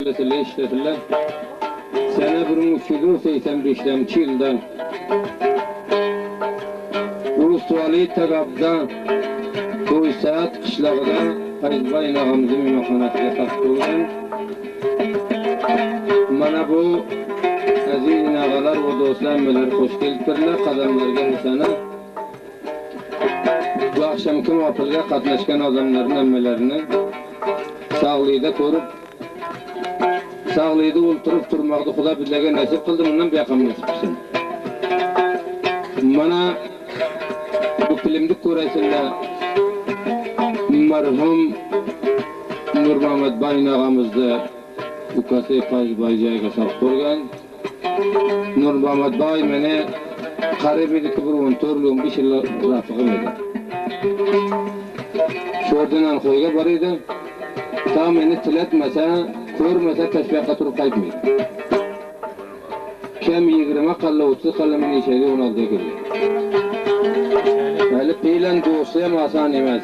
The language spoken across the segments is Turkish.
mesele işletirler. Sene 1385 yılda Ulus Tuvalet Tagab'da Toysaat kışlağıda Fayzbay ağamızın mümkünatıyla taktığından mana bu aziz ağalar ve dostlar meler hoş geldiklerler kadınlarga insana bu akşamki muhabbetine katlaşkan adamların emmelerini sağlığıyla korup sağlığıyla olturup durmakta Xuda bizlerge nasip kıldı, bundan beyakam nasip kılsın. Mana bu filmdik koreysinde marhum Nur Muhammed Bayın ağamızda ukası Fayzbay'ca sağ koygan. Nur Muhammed Bay mene qaribidiki bir 14 15 yıl rafıqım edi. Şordan koyga bar edi. Ta meni tiletmese, ko'rmasa tashviqqa turib qaytmaydi. Kim 20 qalla 30 qalla meni ishaydi 16 ga kirdi. Hali bilan do'stlik ham oson emas.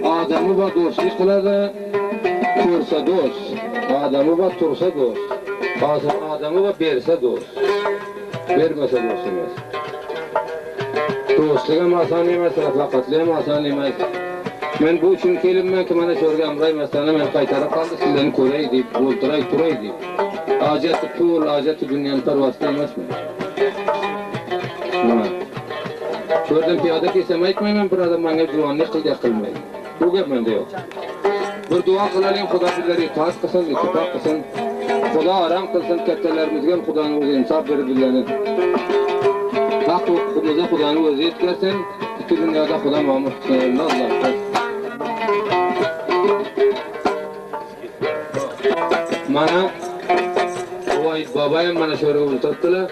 Adamı va do'stlik qiladi, ko'rsa do'st. Adamı va tursa do'st. Adamı va bersa do'st. Bermasa do'st emas. Do'stlik ham oson emas, rafaqatlik ham oson emas. Men bu için kelimmen ki bana şorga amray mesela men qaytarıp kaldı sizlerini koray deyip, olturay turay deyip. Aceti pul, aceti dünyanın parvasıda emas mı? Şordan piyada kesem aytmayman bir adam bana duanını kıl diye kılmayın. Bu gap mende yok. Bir dua kılalayım Xuda bizleri itaat kılsın, ittifak kılsın. Xuda aram kılsın, kattelerimizge Xuda'nın özü insaf verip bizlerini. Hak hukukumuza Xuda'nın özü etkersin, iki dünyada Xuda mamur kılsın. Allah'tan. Mana Uvayd babayam mana şöyle o'tiribdilar.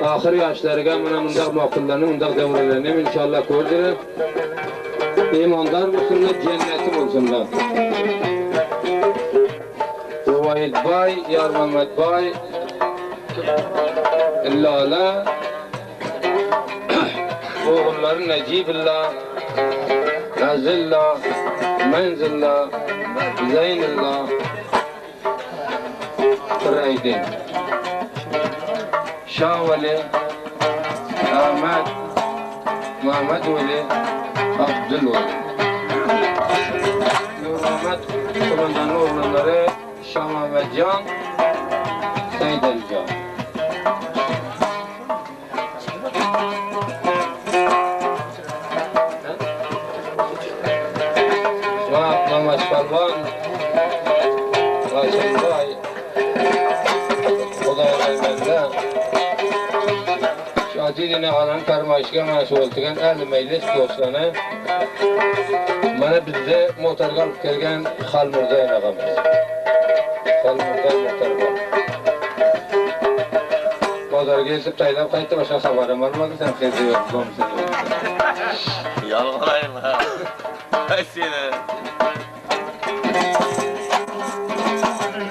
Ahir yoshlarga mana mundaq maqullarni, mundaq davrlarni inshaalloh ko'rdilar. Iymondor bo'lsinlar, jannati bo'lsinlar. Uvayd Bay, Yor Muhammad Bay, Lala, o'g'illari Najibullah, Nazillah, Manzillah, Zaynullah, Raydin, Şahvali, Ahmet, Muhammed Veli, Abdülveli. Nur Muhammed kumandanın oğulları Şah Mehmet Can, Seyyid Ali Can. Mehmet Palvan, Raşen Bay, Şadidine alan karmaşıga mana bo'lgan 50 meclis do'stlarni mana bizde motorga olib kelgan Xalmurday ağamiz. Xalmurday motorga. Bozorga yetib taylab qaytdi, boshqa xabarim bo'lmadi, sen qayerda yuribsan? Yolg'ayma. Seni.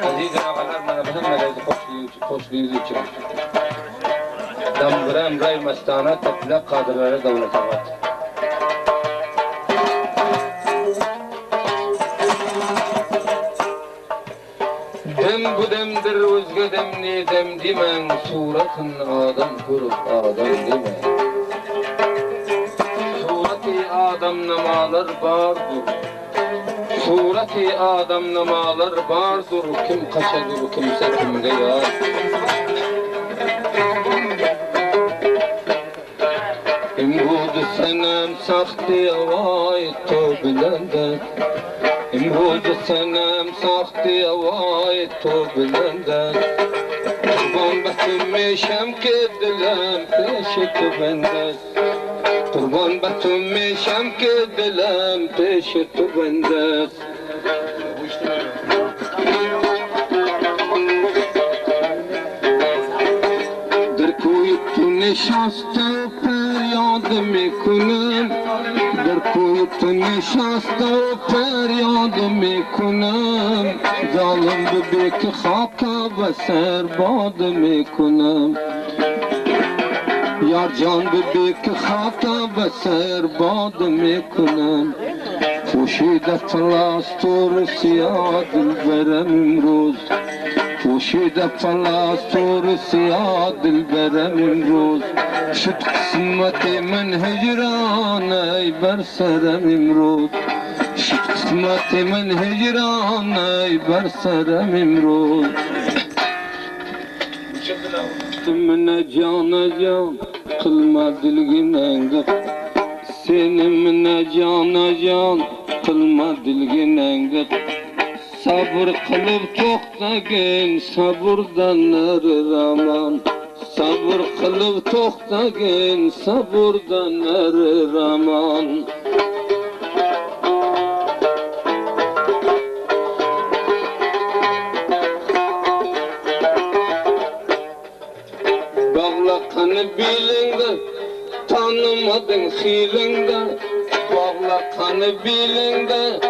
Aziz ağalar mana bu hammalarni qo'shligingiz uchun. Dambiram ray mastana tatlaq qadirlari davlatobod. Dem bu demdir o'zga dem ne dem demang, suratın adam ko'rib adam demang. Surati adam namalar bardır. Surati adam namalar bardır. Kim qaçadır, kimse kimga yar. İmbudu senem saxti avay to'bilanda. İmbudu senem saxti avay to'bilanda. Qurban batmisham kedilam peshi tubanda. Qurban batmisham kedilam peshi tubanda. در کوی تو نشسته فریاد میکنم در کوی تو نشسته فریاد میکنم ظالم ببی که خاک و سر باد میکنم یار جان ببی که خاک و سر باد میکنم پوشیده پلاستور سیاه دلبرم امروز پوشیده پلاستور سیاه دلبرم امروز شد قسمت من هجران ای بر سرم امروز شد قسمت من هجران ای بر سرم امروز من جان جان قلما دلگننگ seni mine cana can kılma dilginenge sabır kılıp toktagin sabırdan erir aman sabır kılıp toktagin sabırdan erir aman bağlakanı bilinde tanımadın hilinde bağlakanı bilinde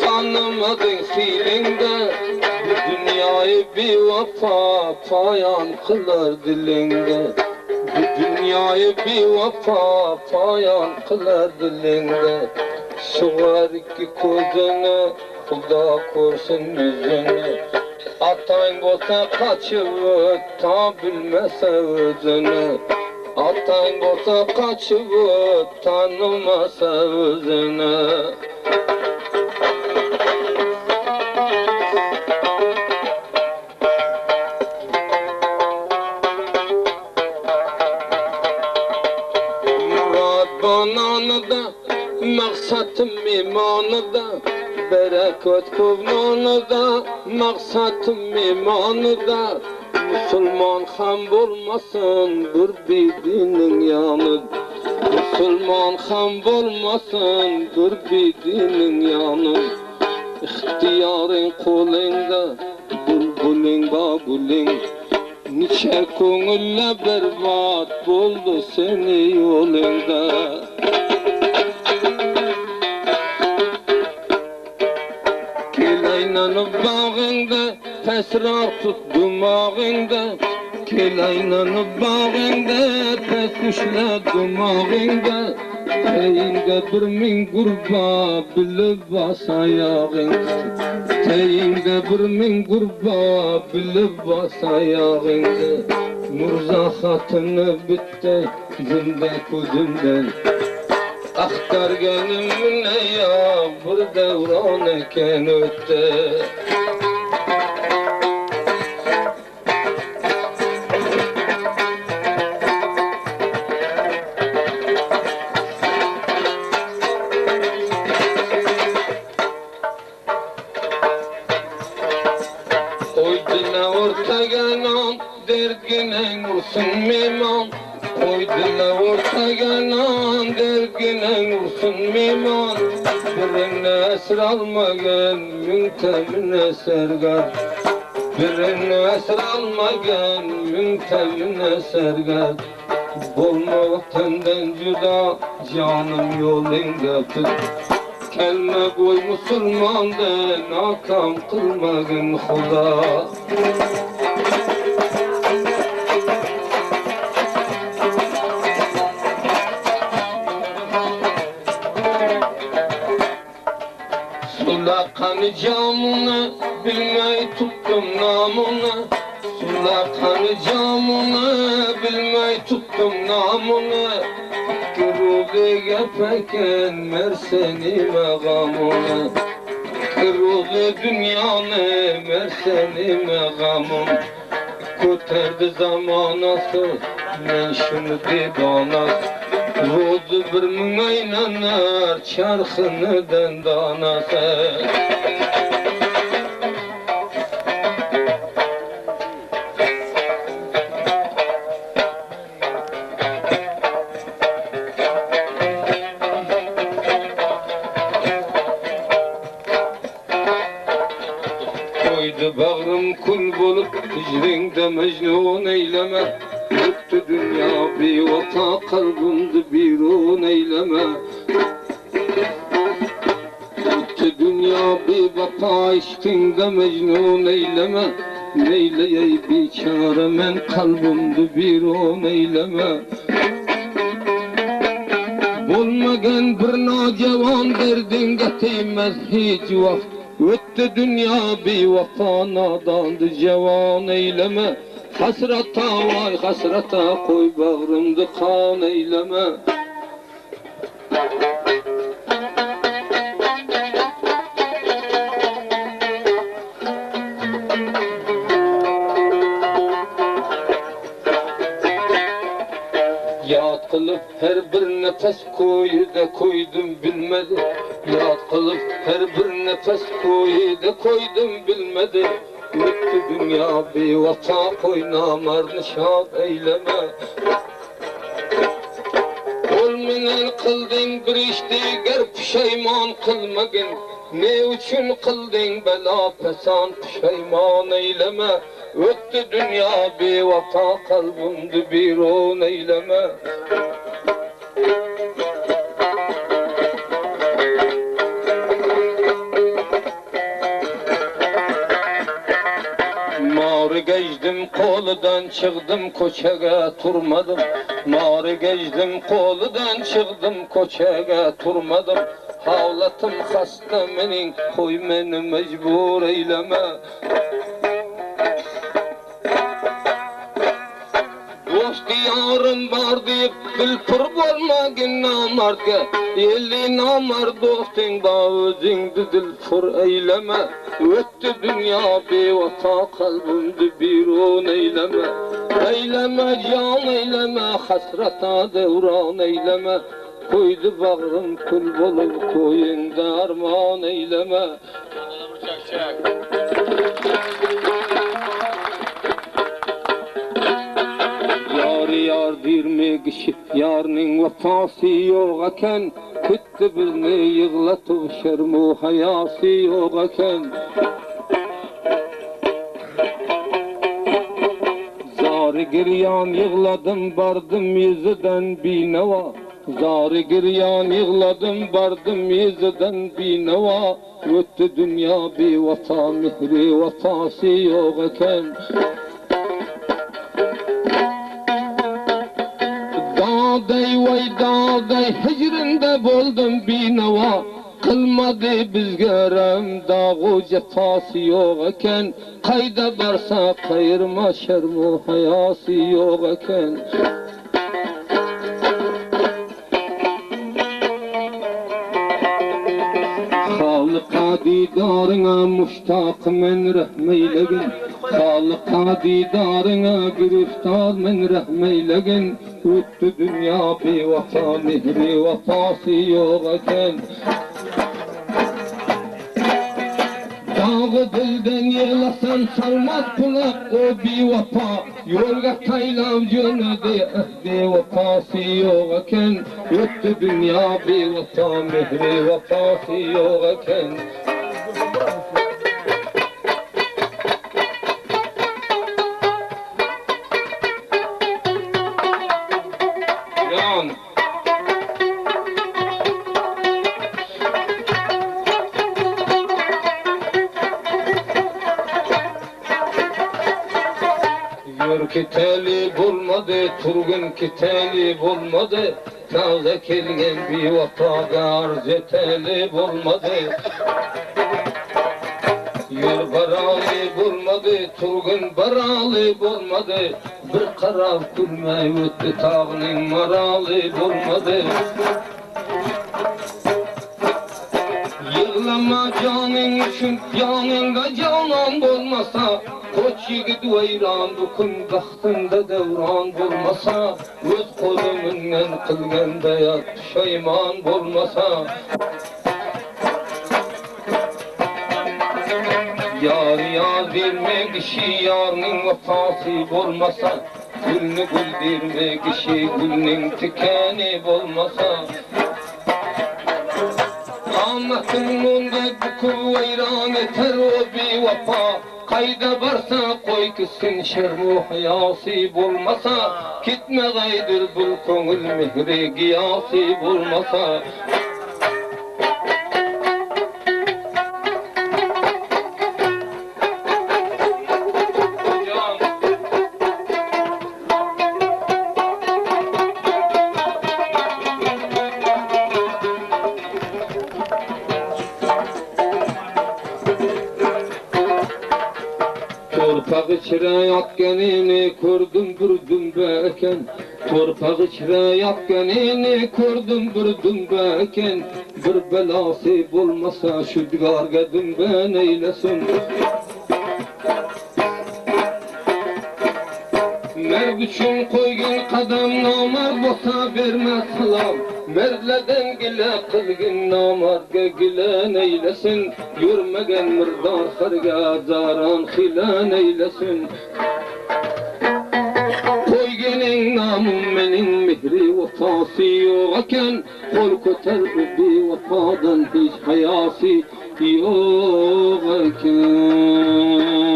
tanımadın hilinde bu dünyayı bir vefa payan kılar dilinde bu dünyayı bir vefa payan kılar dilinde suvar iki kozunu Xuda korusun yüzünü atayın olsa kaçıp ta bilmese özünü Atan olsa kaçıp tanımasa özünü Murad bananı da maksatım imanı da bereket kovnanı da maksatım imanı da Müslüman ham bolmasın bir dinin yanı Müslüman ham bolmasın bir dinin yanı İhtiyarın kolunda bulbulin babulin Niçe konulla berbat buldu seni yolunda Kelaynanıp bağında Esrar tut dumağında Kelaynanıp bağında Pekuşla dumağında Teyinde bir min gurba Bilib bas ayağında Teyinde bir min gurba Bilib bas ayağında Murza hatını bitti Zinde kudümden Aktar gönlümüne ya Bir devran eken ötte derginen vursun mimam Koydular ortaganan derginen vursun mimam Birine esir almagan müntemine sergar Birine esir almagan müntemine sergar Bolma tenden cüda canım yolunda tut Kelme koy musulmandan akam kılmagın Xuda Sulakanı camını bilmeyi tuttum namını Sulakanı camını bilmeyi tuttum namını Kırıldı gepeken merseni megamını Kırıldı dünyanı merseni megamını Koterdi zamanası men şunu didanası Rozu bir münaynanar çarxını dendanası Koydu bağrım kul bulup hicrinde mecnun eyleme Yuttu dünya bir vata kalbimde bir on eyleme Yuttu dünya bir vata işkinde mecnun eyleme Neyleyey biçare men kalbimde bir on eyleme Bulmagan bir nojavan derdinge teymez hiç vakt. Öttü dünya bevafo nadandı javan eyleme. Hasrata vay hasrata koy bağrımdı kan eyleme. Yad kılıp her bir nefes koyda koydum bilmedi. Yad kılıp her bir nefes koyda koydum bilmedi. Öttü dünya bevata koy namarını şad eyleme. Ol menen kıldın bir işti ger pişeyman kılmagın. Ne üçün kıldın bela pesan pişeyman eyleme. Öttü dünya bevata kalbimdi bir on eyleme. Mağrı geçdim koludan çıktım koçaga turmadım. Mağrı geçdim koludan çıktım koçaga turmadım. Havlatım hasta menin koy meni mecbur eyleme. Dost diyarım var deyip bilpir bolmagin namardga. Elli namard dosting da özüngdi dilpir eyleme. Öttü dünya bevata kalbimdi bir on eyleme. Eyleme can eyleme hasrata devran eyleme. Koydu bağrım kul bolup koyunda arman eyleme. Yar dirme kişi yarının vefası yok eken. Küttü birini yığlatıp şermu hayası yok eken. Zari giryan yığladım bardım yüzüden bineva. Zari giryan yığladım bardım yüzüden bineva. Öttü dünya bevata mihri vefası yok eken. Dağday vay dağday hicrində boldum binava. Kılmadı bizge rem dağı cefası yok eken. Kayda barsa kayırma şermu hayası yok eken. Halıqa didarına muştaq men rahmeylegin. Halıqa didarına giriftar men rahmeylegin. Öttü dünya bevata mihri vefası yok eken. Dağı dilden yığlasan salmaz kulak o bevafa. Yolga taylav jönüde ehde vefası yok eken. Öttü dünya bevata mihri vefası yok eken. Yör kiteli bulmadı, turgun kiteli bulmadı. Taze kelgen bir vataga arz eteli bulmadı. Yör baralı bulmadı, turgun baralı bulmadı. Bir karav kulmay öttü tağının maralı bulmadı. Yığlama canın üçün yanında canan olmasa. Koç yigit vayran dokun bahtında devran bulmasa. Öz kolumundan kılgan dayat pişayman bulmasa. Yar yar verme kişi yarının vefası bulmasa. Gülünü güldürme kişi gülünün tikeni bulmasa. Ahmet'in onda buku vayran eter o bir vefa. Kayda barsa koy kısın şermu hayası bulmasa. Gitme gaydır bul kongul mihri giyası bulmasa. Torpak içre yatkenini kurdum burdum beken. Torpak içre yatkenini kurdum burdum beken. Bir belası bulmasa şu digargedim ben eylesin. Merd üçün koygun kadam namar bota vermez salam. Merdleden gile kılgın namarga gilen eylesin. Yürmegen mırdar sarga zaran hilan eylesin. Koygenin namum menin mihri vatası yok eken. Kol köter bir vafadan hiç hayası yok eken.